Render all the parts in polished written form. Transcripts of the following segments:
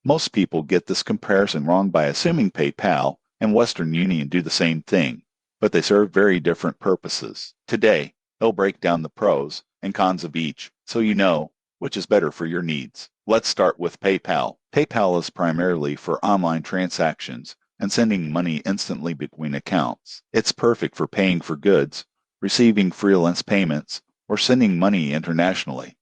Most people get this comparison wrong by assuming PayPal and Western Union do the same thing, but they serve very different purposes. Today, they'll break down the pros and cons of each so you know which is better for your needs. Let's start with PayPal. PayPal is primarily for online transactions and sending money instantly between accounts. It's perfect for paying for goods, receiving freelance payments, or sending money internationally.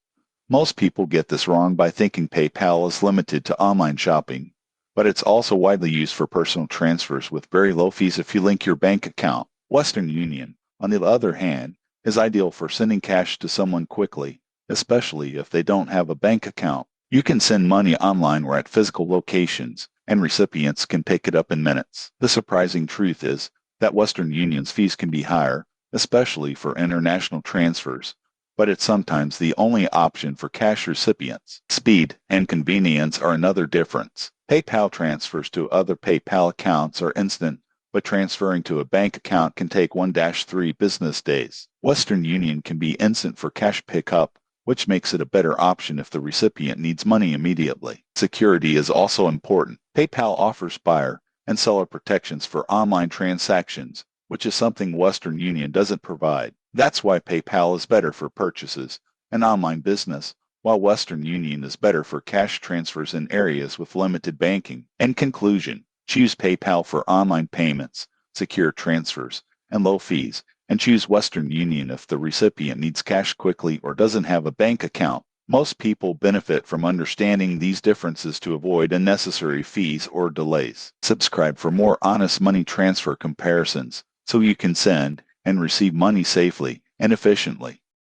Most people get this wrong by thinking PayPal is limited to online shopping, but it's also widely used for personal transfers with very low fees if you link your bank account. Western Union, on the other hand, is ideal for sending cash to someone quickly, especially if they don't have a bank account. You can send money online or at physical locations, and recipients can pick it up in minutes. The surprising truth is that Western Union's fees can be higher, especially for international transfers, but it's sometimes the only option for cash recipients. Speed and convenience are another difference. PayPal transfers to other PayPal accounts are instant, but transferring to a bank account can take 1-3 business days. Western Union can be instant for cash pickup, which makes it a better option if the recipient needs money immediately. Security is also important. PayPal offers buyer and seller protections for online transactions, which is something Western Union doesn't provide. That's why PayPal is better for purchases and online business, while Western Union is better for cash transfers in areas with limited banking. In conclusion, choose PayPal for online payments, secure transfers, and low fees, and choose Western Union if the recipient needs cash quickly or doesn't have a bank account. Most people benefit from understanding these differences to avoid unnecessary fees or delays. Subscribe for more honest money transfer comparisons so you can send and receive money safely and efficiently.